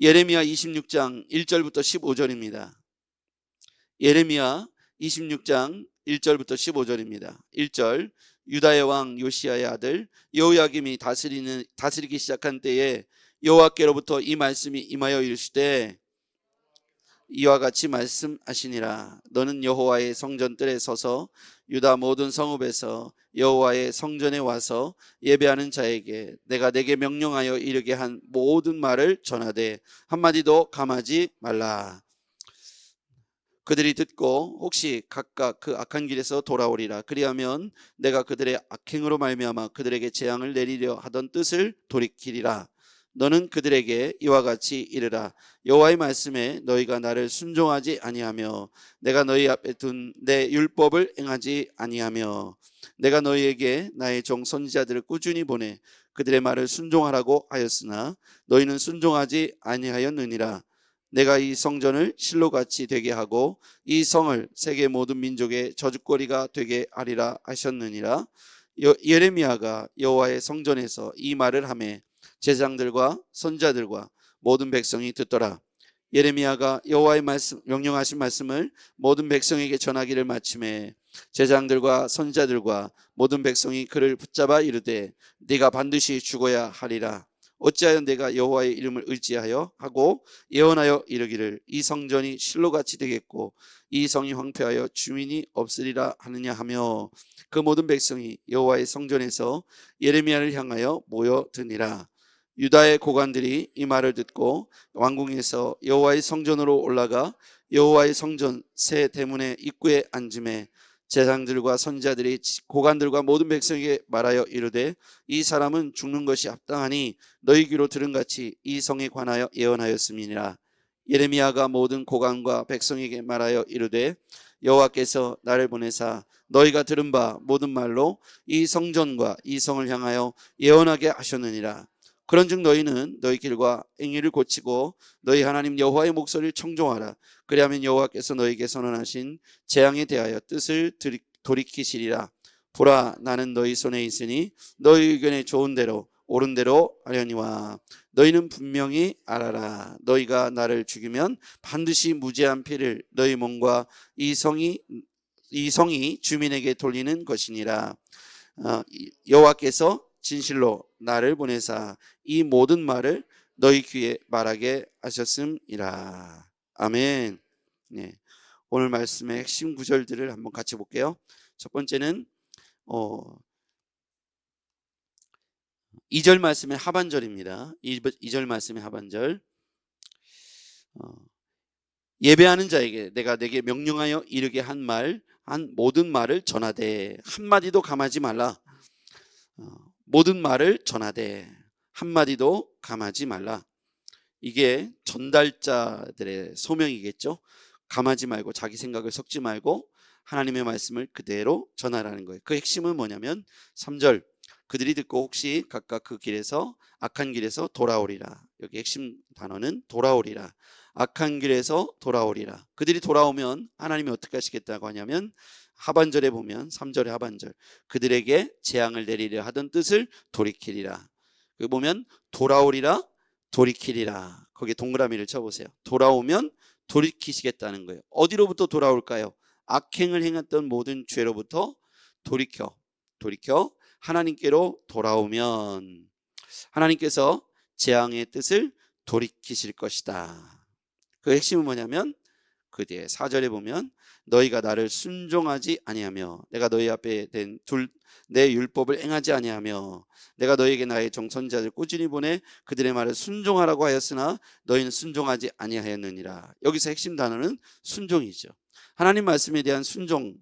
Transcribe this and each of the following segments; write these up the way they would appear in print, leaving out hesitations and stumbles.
예레미야 26장 1절부터 15절입니다. 예레미야 26장 1절부터 15절입니다. 1절, 유다의 왕 요시야의 아들 여호야김이 다스리기 시작한 때에 여호와께로부터 이 말씀이 임하여 이르시되 이와 같이 말씀하시니라. 너는 여호와의 성전뜰에 서서 유다 모든 성읍에서 여호와의 성전에 와서 예배하는 자에게 내가 내게 명령하여 이르게 한 모든 말을 전하되 한마디도 감하지 말라. 그들이 듣고 혹시 각각 그 악한 길에서 돌아오리라. 그리하면 내가 그들의 악행으로 말미암아 그들에게 재앙을 내리려 하던 뜻을 돌이키리라. 너는 그들에게 이와 같이 이르라. 여호와의 말씀에 너희가 나를 순종하지 아니하며 내가 너희 앞에 둔 내 율법을 행하지 아니하며 내가 너희에게 나의 종 선지자들을 꾸준히 보내 그들의 말을 순종하라고 하였으나 너희는 순종하지 아니하였느니라. 내가 이 성전을 실로같이 되게 하고 이 성을 세계 모든 민족의 저주거리가 되게 하리라 하셨느니라. 예레미야가 여호와의 성전에서 이 말을 하매 제사장들과 선지자들과 모든 백성이 듣더라. 예레미야가 여호와의 명령하신 말씀을 모든 백성에게 전하기를 마침에 제사장들과 선지자들과 모든 백성이 그를 붙잡아 이르되 네가 반드시 죽어야 하리라. 어찌하여 내가 여호와의 이름을 의지하여 하고 예언하여 이르기를 이 성전이 실로같이 되겠고 이 성이 황폐하여 주민이 없으리라 하느냐 하며 그 모든 백성이 여호와의 성전에서 예레미야를 향하여 모여드니라. 유다의 고관들이 이 말을 듣고 왕궁에서 여호와의 성전으로 올라가 여호와의 성전 새 대문의 입구에 앉음에 제사장들과 선지자들이 고관들과 모든 백성에게 말하여 이르되 이 사람은 죽는 것이 합당하니 너희 귀로 들은 같이 이 성에 관하여 예언하였음이니라. 예레미야가 모든 고관과 백성에게 말하여 이르되 여호와께서 나를 보내사 너희가 들은 바 모든 말로 이 성전과 이 성을 향하여 예언하게 하셨느니라. 그런즉 너희는 너희 길과 행위를 고치고 너희 하나님 여호와의 목소리를 청종하라. 그리하면 여호와께서 너희에게 선언하신 재앙에 대하여 뜻을 돌이키시리라. 보라, 나는 너희 손에 있으니 너희 의견에 좋은 대로 옳은 대로 하려니와 너희는 분명히 알아라. 너희가 나를 죽이면 반드시 무죄한 피를 너희 몸과 이 성이 주민에게 돌리는 것이니라. 여호와께서 진실로 나를 보내사 이 모든 말을 너희 귀에 말하게 하셨음이라. 아멘. 네. 오늘 말씀의 핵심 구절들을 한번 같이 볼게요. 첫 번째는 2절 말씀의 하반절입니다. 2절 말씀의 하반절. 예배하는 자에게 내가 내게 명령하여 이르게 한 모든 말을 전하되 한마디도 감하지 말라. 모든 말을 전하되 한마디도 감하지 말라. 이게 전달자들의 소명이겠죠. 감하지 말고 자기 생각을 섞지 말고 하나님의 말씀을 그대로 전하라는 거예요. 그 핵심은 뭐냐면 3절, 그들이 듣고 혹시 각각 그 길에서 악한 길에서 돌아오리라. 여기 핵심 단어는 돌아오리라. 악한 길에서 돌아오리라. 그들이 돌아오면 하나님이 어떻게 하시겠다고 하냐면 하반절에 보면 3절의 하반절, 그들에게 재앙을 내리려 하던 뜻을 돌이키리라. 여기 보면 돌아오리라, 돌이키리라. 거기에 동그라미를 쳐보세요. 돌아오면 돌이키시겠다는 거예요. 어디로부터 돌아올까요? 악행을 행했던 모든 죄로부터 돌이켜 하나님께로 돌아오면 하나님께서 재앙의 뜻을 돌이키실 것이다. 그 핵심은 뭐냐면 그 뒤에 4절에 보면 너희가 나를 순종하지 아니하며 내가 너희 앞에 내 율법을 행하지 아니하며 내가 너희에게 나의 정선자들 꾸준히 보내 그들의 말을 순종하라고 하였으나 너희는 순종하지 아니하였느니라. 여기서 핵심 단어는 순종이죠. 하나님 말씀에 대한 순종,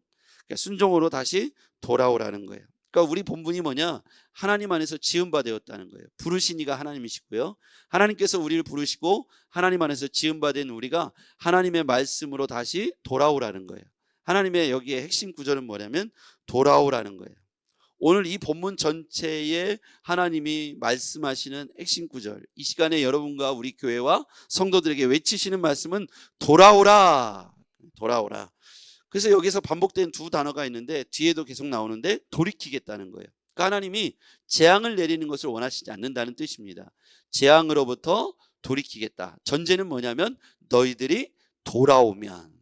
그러니까 순종으로 다시 돌아오라는 거예요. 그러니까 우리 본분이 뭐냐? 하나님 안에서 지음바 되었다는 거예요. 부르신 이가 하나님이시고요, 하나님께서 우리를 부르시고 하나님 안에서 지음바 된 우리가 하나님의 말씀으로 다시 돌아오라는 거예요. 하나님의 여기에 핵심 구절은 뭐냐면 돌아오라는 거예요. 오늘 이 본문 전체에 하나님이 말씀하시는 핵심 구절, 이 시간에 여러분과 우리 교회와 성도들에게 외치시는 말씀은 돌아오라. 그래서 여기서 반복된 두 단어가 있는데 뒤에도 계속 나오는데 돌이키겠다는 거예요. 그러니까 하나님이 재앙을 내리는 것을 원하시지 않는다는 뜻입니다. 재앙으로부터 돌이키겠다. 전제는 뭐냐면 너희들이 돌아오면.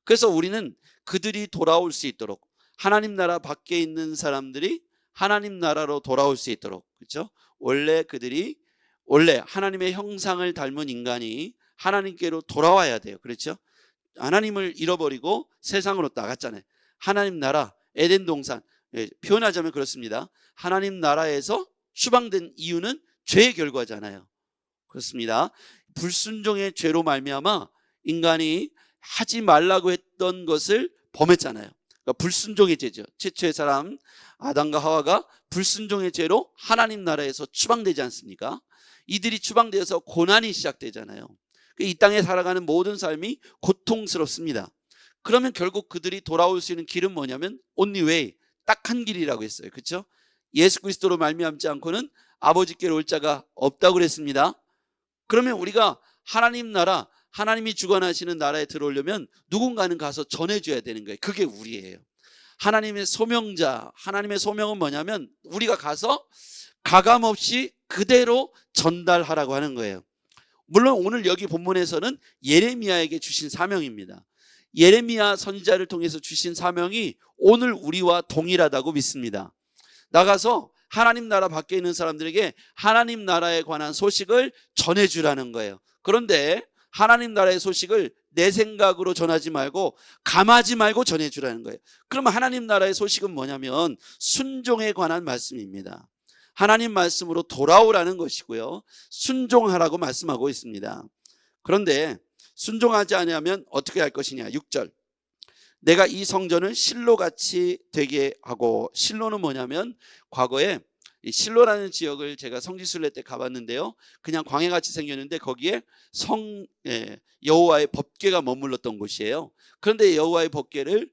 그래서 우리는 그들이 돌아올 수 있도록, 하나님 나라 밖에 있는 사람들이 하나님 나라로 돌아올 수 있도록, 그렇죠? 원래 하나님의 형상을 닮은 인간이 하나님께로 돌아와야 돼요. 그렇죠? 하나님을 잃어버리고 세상으로 나갔잖아요. 하나님 나라, 에덴 동산, 표현하자면 그렇습니다. 하나님 나라에서 추방된 이유는 죄의 결과잖아요. 그렇습니다. 불순종의 죄로 말미암아 인간이 하지 말라고 했던 것을 범했잖아요. 그러니까 불순종의 죄죠. 최초의 사람 아담과 하와가 불순종의 죄로 하나님 나라에서 추방되지 않습니까? 이들이 추방되어서 고난이 시작되잖아요. 이 땅에 살아가는 모든 삶이 고통스럽습니다. 그러면 결국 그들이 돌아올 수 있는 길은 뭐냐면 only way, 딱 한 길이라고 했어요. 그렇죠? 예수 그리스도로 말미암지 않고는 아버지께로 올 자가 없다고 그랬습니다. 그러면 우리가 하나님 나라, 하나님이 주관하시는 나라에 들어오려면 누군가는 가서 전해줘야 되는 거예요. 그게 우리예요. 하나님의 소명자, 하나님의 소명은 뭐냐면 우리가 가서 가감없이 그대로 전달하라고 하는 거예요. 물론 오늘 여기 본문에서는 예레미야에게 주신 사명입니다. 예레미야 선지자를 통해서 주신 사명이 오늘 우리와 동일하다고 믿습니다. 나가서 하나님 나라 밖에 있는 사람들에게 하나님 나라에 관한 소식을 전해주라는 거예요. 그런데 하나님 나라의 소식을 내 생각으로 전하지 말고 감하지 말고 전해주라는 거예요. 그러면 하나님 나라의 소식은 뭐냐면 순종에 관한 말씀입니다. 하나님 말씀으로 돌아오라는 것이고요, 순종하라고 말씀하고 있습니다. 그런데 순종하지 않으면 어떻게 할 것이냐. 6절, 내가 이 성전을 실로같이 되게 하고. 실로는 뭐냐면 과거에 이 실로라는 지역을 제가 성지순례 때 가봤는데요, 그냥 광야같이 생겼는데 거기에 여호와의 법궤가 머물렀던 곳이에요. 그런데 여호와의 법궤를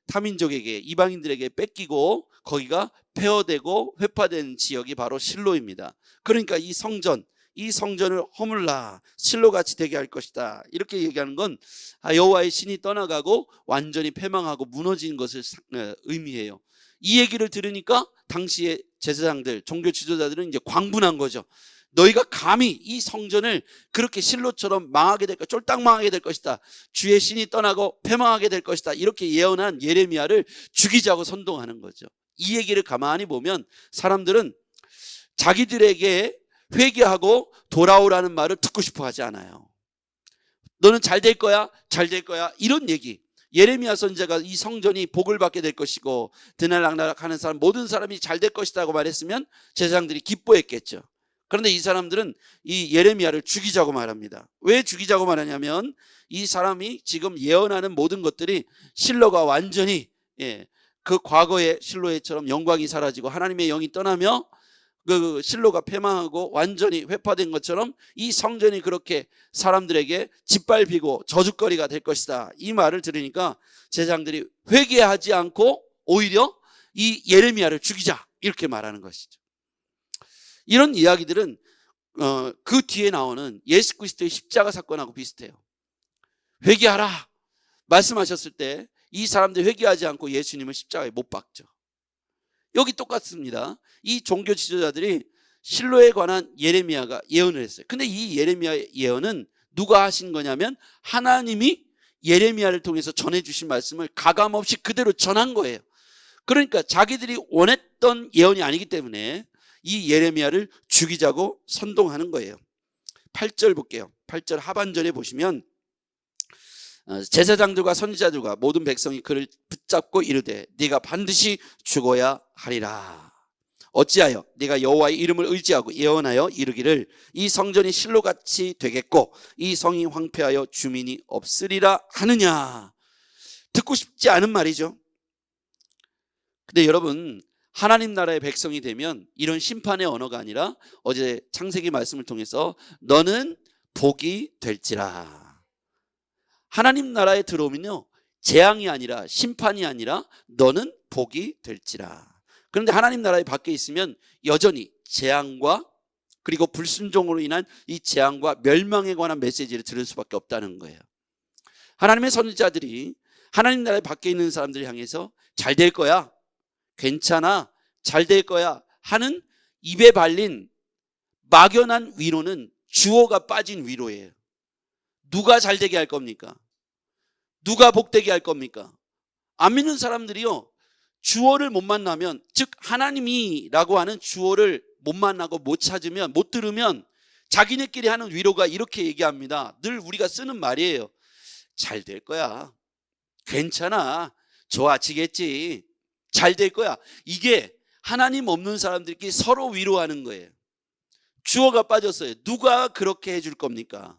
타민족에게, 이방인들에게 뺏기고 거기가 폐허되고 회파된 지역이 바로 실로입니다. 그러니까 이 성전을 허물라, 실로같이 되게 할 것이다, 이렇게 얘기하는 건 여호와의 신이 떠나가고 완전히 패망하고 무너진 것을 의미해요. 이 얘기를 들으니까 당시의 제사장들, 종교 지도자들은 이제 광분한 거죠. 너희가 감히 이 성전을 그렇게 실로처럼 망하게 될 것이다, 쫄딱 망하게 될 것이다, 주의 신이 떠나고 패망하게 될 것이다, 이렇게 예언한 예레미야를 죽이자고 선동하는 거죠. 이 얘기를 가만히 보면 사람들은 자기들에게 회개하고 돌아오라는 말을 듣고 싶어 하지 않아요. 너는 잘 될 거야, 잘 될 거야, 이런 얘기. 예레미야 선지자가 이 성전이 복을 받게 될 것이고 드날락날락하는 사람, 모든 사람이 잘 될 것이라고 말했으면 제사장들이 기뻐했겠죠. 그런데 이 사람들은 이 예레미야를 죽이자고 말합니다. 왜 죽이자고 말하냐면 이 사람이 지금 예언하는 모든 것들이 실로가 완전히 그 과거의 실로에처럼 영광이 사라지고 하나님의 영이 떠나며 그 실로가 패망하고 완전히 회파된 것처럼 이 성전이 그렇게 사람들에게 짓밟히고 저주거리가 될 것이다, 이 말을 들으니까 제사장들이 회개하지 않고 오히려 이 예레미야를 죽이자, 이렇게 말하는 것이죠. 이런 이야기들은 그 뒤에 나오는 예수 그리스도의 십자가 사건하고 비슷해요. 회개하라 말씀하셨을 때 이 사람들이 회개하지 않고 예수님을 십자가에 못 박죠. 여기 똑같습니다. 이 종교 지도자들이 실로에 관한 예레미야가 예언을 했어요. 근데 이 예레미야의 예언은 누가 하신 거냐면 하나님이 예레미야를 통해서 전해주신 말씀을 가감없이 그대로 전한 거예요. 그러니까 자기들이 원했던 예언이 아니기 때문에 이 예레미야를 죽이자고 선동하는 거예요. 8절 볼게요. 8절 하반절에 보시면 제사장들과 선지자들과 모든 백성이 그를 붙잡고 이르되 네가 반드시 죽어야 하리라. 어찌하여 네가 여호와의 이름을 의지하고 예언하여 이르기를 이 성전이 실로같이 되겠고 이 성이 황폐하여 주민이 없으리라 하느냐. 듣고 싶지 않은 말이죠. 근데 여러분, 하나님 나라의 백성이 되면 이런 심판의 언어가 아니라 어제 창세기 말씀을 통해서 너는 복이 될지라. 하나님 나라에 들어오면요, 재앙이 아니라 심판이 아니라 너는 복이 될지라. 그런데 하나님 나라에 밖에 있으면 여전히 재앙과 그리고 불순종으로 인한 이 재앙과 멸망에 관한 메시지를 들을 수밖에 없다는 거예요. 하나님의 선지자들이 하나님 나라에 밖에 있는 사람들을 향해서 잘 될 거야, 괜찮아, 잘 될 거야 하는 입에 발린 막연한 위로는 주어가 빠진 위로예요. 누가 잘되게 할 겁니까? 누가 복되게 할 겁니까? 안 믿는 사람들이요, 주어를 못 만나면, 즉 하나님이라고 하는 주어를 못 만나고 못 찾으면, 못 들으면 자기네끼리 하는 위로가 이렇게 얘기합니다. 늘 우리가 쓰는 말이에요. 잘 될 거야. 괜찮아. 좋아지겠지. 잘 될 거야. 이게 하나님 없는 사람들끼리 서로 위로하는 거예요. 주어가 빠졌어요. 누가 그렇게 해줄 겁니까?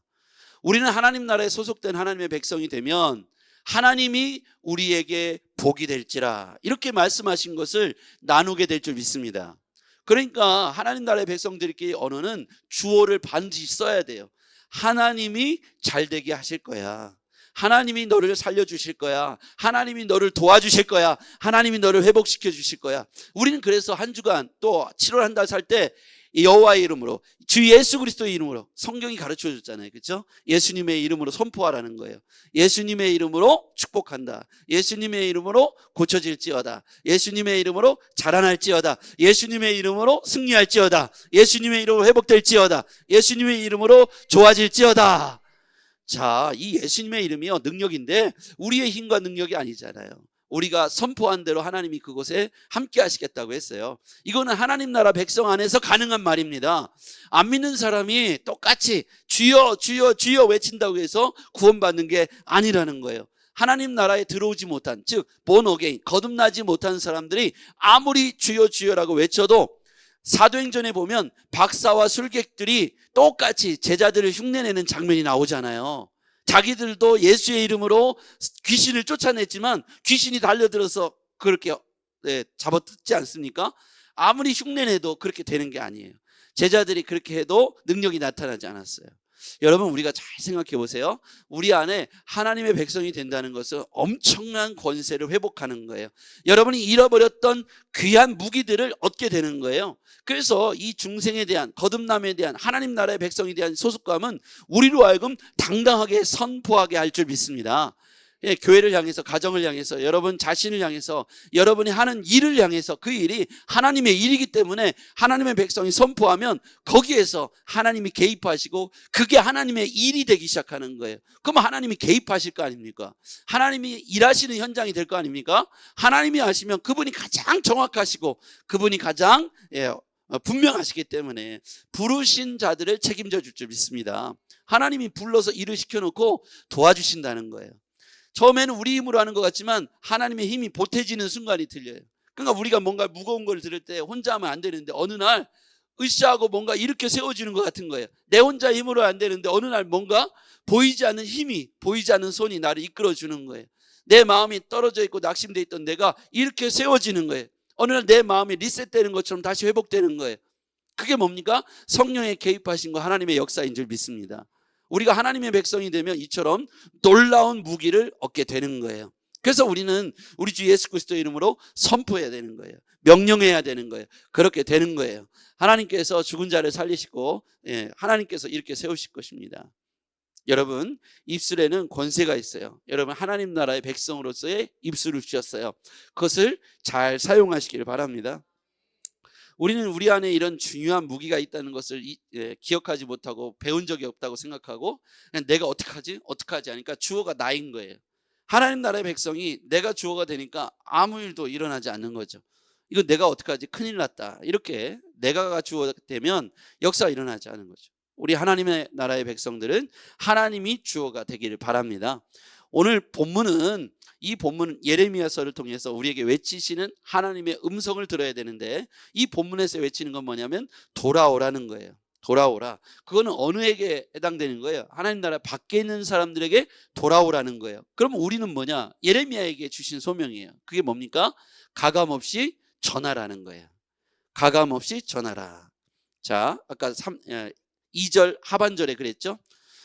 우리는 하나님 나라에 소속된 하나님의 백성이 되면 하나님이 우리에게 복이 될지라, 이렇게 말씀하신 것을 나누게 될 줄 믿습니다. 그러니까 하나님 나라의 백성들끼리 언어는 주어를 반드시 써야 돼요. 하나님이 잘되게 하실 거야. 하나님이 너를 살려주실 거야. 하나님이 너를 도와주실 거야. 하나님이 너를 회복시켜 주실 거야. 우리는 그래서 한 주간, 또 7월 한 달 살 때 여호와의 이름으로, 주 예수 그리스도의 이름으로, 성경이 가르쳐 줬잖아요. 그렇죠? 예수님의 이름으로 선포하라는 거예요. 예수님의 이름으로 축복한다. 예수님의 이름으로 고쳐질지어다. 예수님의 이름으로 자라날지어다. 예수님의 이름으로 승리할지어다. 예수님의 이름으로 회복될지어다. 예수님의 이름으로 좋아질지어다. 자, 이 예수님의 이름이요, 능력인데 우리의 힘과 능력이 아니잖아요. 우리가 선포한 대로 하나님이 그곳에 함께 하시겠다고 했어요. 이거는 하나님 나라 백성 안에서 가능한 말입니다. 안 믿는 사람이 똑같이 주여 주여 주여 외친다고 해서 구원받는 게 아니라는 거예요. 하나님 나라에 들어오지 못한, 즉 born again, 거듭나지 못한 사람들이 아무리 주여 주여라고 외쳐도, 사도행전에 보면 박사와 술객들이 똑같이 제자들을 흉내내는 장면이 나오잖아요. 자기들도 예수의 이름으로 귀신을 쫓아냈지만 귀신이 달려들어서 그렇게 잡아뜯지 않습니까? 아무리 흉내내도 그렇게 되는 게 아니에요. 제자들이 그렇게 해도 능력이 나타나지 않았어요. 여러분, 우리가 잘 생각해 보세요. 우리 안에 하나님의 백성이 된다는 것은 엄청난 권세를 회복하는 거예요. 여러분이 잃어버렸던 귀한 무기들을 얻게 되는 거예요. 그래서 이 중생에 대한, 거듭남에 대한, 하나님 나라의 백성에 대한 소속감은 우리로 하여금 당당하게 선포하게 할 줄 믿습니다. 예, 교회를 향해서, 가정을 향해서, 여러분 자신을 향해서, 여러분이 하는 일을 향해서, 그 일이 하나님의 일이기 때문에 하나님의 백성이 선포하면 거기에서 하나님이 개입하시고 그게 하나님의 일이 되기 시작하는 거예요. 그럼 하나님이 개입하실 거 아닙니까? 하나님이 일하시는 현장이 될 거 아닙니까? 하나님이 하시면 그분이 가장 정확하시고 그분이 가장 분명하시기 때문에 부르신 자들을 책임져 줄 줄 믿습니다. 하나님이 불러서 일을 시켜놓고 도와주신다는 거예요. 처음에는 우리 힘으로 하는 것 같지만 하나님의 힘이 보태지는 순간이 들려요. 그러니까 우리가 뭔가 무거운 걸 들을 때 혼자 하면 안 되는데 어느 날 으쌰하고 뭔가 이렇게 세워지는 것 같은 거예요. 내 혼자 힘으로 안 되는데 어느 날 뭔가 보이지 않는 힘이, 보이지 않는 손이 나를 이끌어 주는 거예요. 내 마음이 떨어져 있고 낙심돼 있던 내가 이렇게 세워지는 거예요. 어느 날 내 마음이 리셋되는 것처럼 다시 회복되는 거예요. 그게 뭡니까? 성령의 개입하신 거, 하나님의 역사인 줄 믿습니다. 우리가 하나님의 백성이 되면 이처럼 놀라운 무기를 얻게 되는 거예요. 그래서 우리는 우리 주 예수 그리스도의 이름으로 선포해야 되는 거예요. 명령해야 되는 거예요. 그렇게 되는 거예요. 하나님께서 죽은 자를 살리시고, 하나님께서 이렇게 세우실 것입니다. 여러분, 입술에는 권세가 있어요. 여러분, 하나님 나라의 백성으로서의 입술을 주셨어요. 그것을 잘 사용하시기를 바랍니다. 우리는 우리 안에 이런 중요한 무기가 있다는 것을 기억하지 못하고 배운 적이 없다고 생각하고, 그냥 내가 어떡하지 하니까 주어가 나인 거예요. 하나님 나라의 백성이 내가 주어가 되니까 아무 일도 일어나지 않는 거죠. 이거 내가 어떡하지, 큰일 났다, 이렇게 내가가 주어가 되면 역사가 일어나지 않는 거죠. 우리 하나님의 나라의 백성들은 하나님이 주어가 되기를 바랍니다. 오늘 본문은, 이 본문 예레미야서를 통해서 우리에게 외치시는 하나님의 음성을 들어야 되는데, 이 본문에서 외치는 건 뭐냐면 돌아오라는 거예요. 돌아오라. 그거는 어느에게 해당되는 거예요? 하나님 나라 밖에 있는 사람들에게 돌아오라는 거예요. 그러면 우리는 뭐냐? 예레미야에게 주신 소명이에요. 그게 뭡니까? 가감없이 전하라는 거예요. 가감없이 전하라. 자, 아까 2절 하반절에 그랬죠?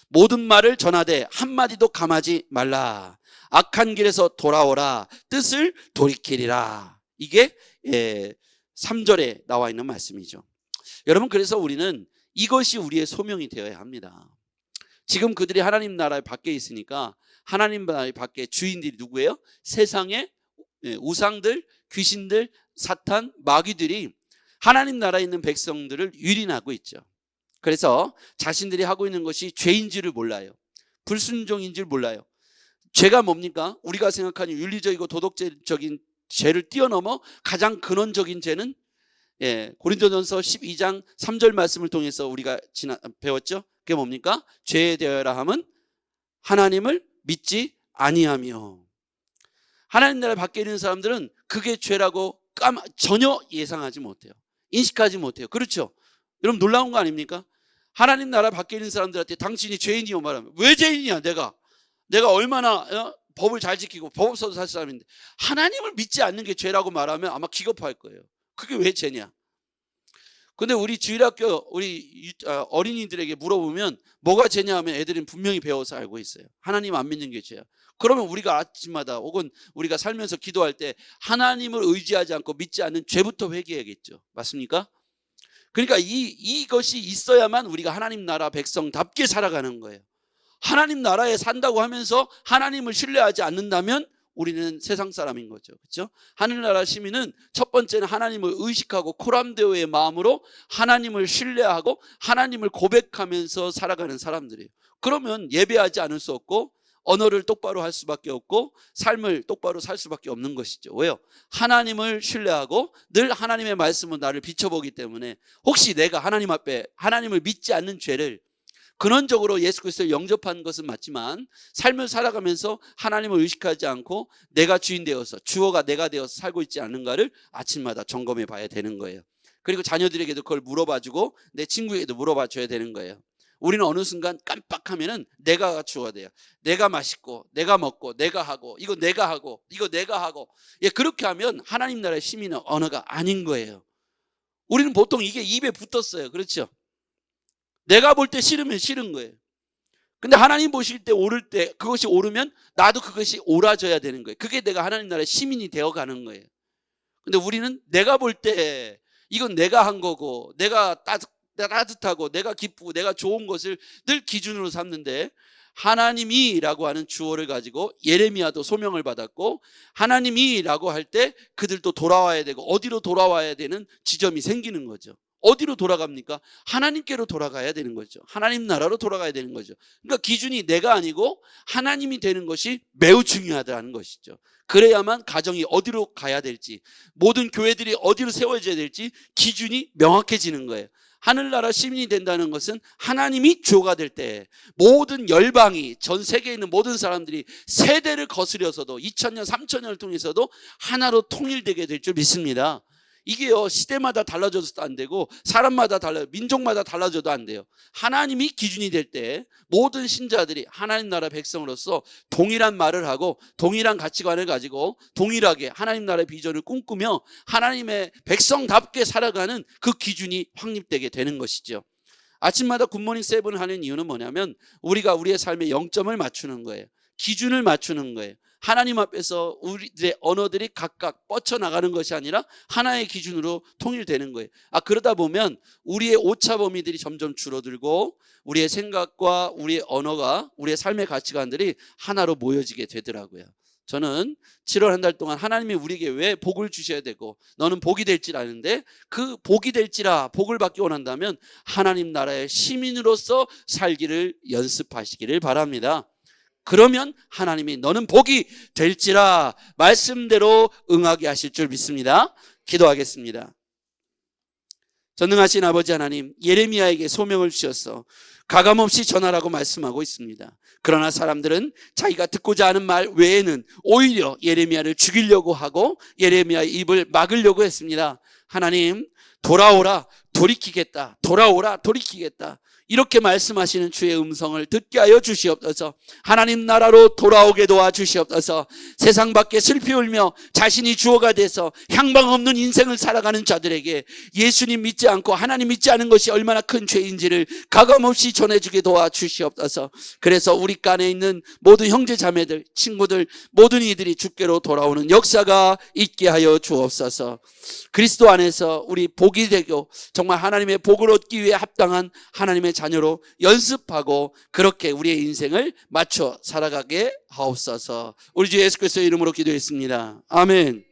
모든 말을 전하되 한마디도 감하지 말라. 악한 길에서 돌아오라. 뜻을 돌이키리라. 이게 3절에 나와 있는 말씀이죠. 여러분, 그래서 우리는 이것이 우리의 소명이 되어야 합니다. 지금 그들이 하나님 나라 밖에 있으니까, 하나님 나라 밖에 주인들이 누구예요? 세상의 우상들, 귀신들, 사탄, 마귀들이 하나님 나라에 있는 백성들을 유린하고 있죠. 그래서 자신들이 하고 있는 것이 죄인 줄을 몰라요. 불순종인 줄 몰라요. 죄가 뭡니까? 우리가 생각하는 윤리적이고 도덕적인 죄를 뛰어넘어 가장 근원적인 죄는 고린도전서 12장 3절 말씀을 통해서 우리가 배웠죠. 그게 뭡니까? 죄에 대하여라 함은 하나님을 믿지 아니하며. 하나님 나라 밖에 있는 사람들은 그게 죄라고 전혀 예상하지 못해요. 인식하지 못해요. 그렇죠? 여러분 놀라운 거 아닙니까? 하나님 나라 밖에 있는 사람들한테 당신이 죄인이요 말하면 왜 죄인이야? 내가 얼마나 법을 잘 지키고 법 없어도 살 사람인데 하나님을 믿지 않는 게 죄라고 말하면 아마 기겁할 거예요. 그게 왜 죄냐? 근데 우리 주일학교 우리 어린이들에게 물어보면 뭐가 죄냐 하면 애들은 분명히 배워서 알고 있어요. 하나님 안 믿는 게 죄야. 그러면 우리가 아침마다 혹은 우리가 살면서 기도할 때 하나님을 의지하지 않고 믿지 않는 죄부터 회개해야겠죠. 맞습니까? 그러니까 이것이 있어야만 우리가 하나님 나라 백성답게 살아가는 거예요. 하나님 나라에 산다고 하면서 하나님을 신뢰하지 않는다면 우리는 세상 사람인 거죠. 그렇죠? 하늘나라 시민은 첫 번째는 하나님을 의식하고 코람데오의 마음으로 하나님을 신뢰하고 하나님을 고백하면서 살아가는 사람들이에요. 그러면 예배하지 않을 수 없고 언어를 똑바로 할 수밖에 없고 삶을 똑바로 살 수밖에 없는 것이죠. 왜요? 하나님을 신뢰하고 늘 하나님의 말씀은 나를 비춰보기 때문에 혹시 내가 하나님 앞에 하나님을 믿지 않는 죄를 근원적으로 예수 그리스도를 영접한 것은 맞지만 삶을 살아가면서 하나님을 의식하지 않고 내가 주인 되어서 주어가 내가 되어서 살고 있지 않은가를 아침마다 점검해 봐야 되는 거예요. 그리고 자녀들에게도 그걸 물어봐주고 내 친구에게도 물어봐줘야 되는 거예요. 우리는 어느 순간 깜빡하면은 내가 주어야 돼요. 내가 맛있고 내가 먹고 내가 하고 이거 내가 하고 이거 내가 하고 그렇게 하면 하나님 나라의 시민은 언어가 아닌 거예요. 우리는 보통 이게 입에 붙었어요. 그렇죠? 내가 볼 때 싫으면 싫은 거예요. 근데 하나님 보실 때 옳을 때 그것이 옳으면 나도 그것이 옳아져야 되는 거예요. 그게 내가 하나님 나라의 시민이 되어가는 거예요. 근데 우리는 내가 볼 때 이건 내가 한 거고 내가 따뜻하고 내가 기쁘고 내가 좋은 것을 늘 기준으로 삼는데 하나님이라고 하는 주어를 가지고 예레미야도 소명을 받았고 하나님이라고 할 때 그들도 돌아와야 되고 어디로 돌아와야 되는 지점이 생기는 거죠. 어디로 돌아갑니까? 하나님께로 돌아가야 되는 거죠. 하나님 나라로 돌아가야 되는 거죠. 그러니까 기준이 내가 아니고 하나님이 되는 것이 매우 중요하다는 것이죠. 그래야만 가정이 어디로 가야 될지 모든 교회들이 어디로 세워져야 될지 기준이 명확해지는 거예요. 하늘나라 시민이 된다는 것은 하나님이 주어가 될 때 모든 열방이 전 세계에 있는 모든 사람들이 세대를 거스려서도 2000년 3000년을 통해서도 하나로 통일되게 될 줄 믿습니다. 이게요 시대마다 달라져도 안 되고 사람마다 달라요. 민족마다 달라져도 안 돼요. 하나님이 기준이 될 때 모든 신자들이 하나님 나라 백성으로서 동일한 말을 하고 동일한 가치관을 가지고 동일하게 하나님 나라의 비전을 꿈꾸며 하나님의 백성답게 살아가는 그 기준이 확립되게 되는 것이죠. 아침마다 굿모닝 세븐을 하는 이유는 뭐냐면 우리가 우리의 삶의 0점을 맞추는 거예요. 기준을 맞추는 거예요. 하나님 앞에서 우리의 언어들이 각각 뻗쳐나가는 것이 아니라 하나의 기준으로 통일되는 거예요. 그러다 보면 우리의 오차 범위들이 점점 줄어들고 우리의 생각과 우리의 언어가 우리의 삶의 가치관들이 하나로 모여지게 되더라고요. 저는 7월 한 달 동안 하나님이 우리에게 왜 복을 주셔야 되고 너는 복이 될지라 하는데 그 복이 될지라 복을 받기 원한다면 하나님 나라의 시민으로서 살기를 연습하시기를 바랍니다. 그러면 하나님이 너는 복이 될지라 말씀대로 응하게 하실 줄 믿습니다. 기도하겠습니다. 전능하신 아버지 하나님, 예레미야에게 소명을 주셔서 가감없이 전하라고 말씀하고 있습니다. 그러나 사람들은 자기가 듣고자 하는 말 외에는 오히려 예레미야를 죽이려고 하고 예레미야의 입을 막으려고 했습니다. 하나님, 돌아오라, 돌이키겠다. 돌아오라, 돌이키겠다. 이렇게 말씀하시는 주의 음성을 듣게 하여 주시옵소서. 하나님 나라로 돌아오게 도와주시옵소서. 세상 밖에 슬피 울며 자신이 주어가 돼서 향방 없는 인생을 살아가는 자들에게 예수님 믿지 않고 하나님 믿지 않은 것이 얼마나 큰 죄인지를 가감없이 전해주게 도와주시옵소서. 그래서 우리 간에 있는 모든 형제 자매들, 친구들 모든 이들이 주께로 돌아오는 역사가 있게 하여 주옵소서. 그리스도 안에서 우리 복이 되고 정말 하나님의 복을 얻기 위해 합당한 하나님의 자녀로 연습하고 그렇게 우리의 인생을 맞춰 살아가게 하옵소서. 우리 주 예수 그리스도의 이름으로 기도했습니다. 아멘.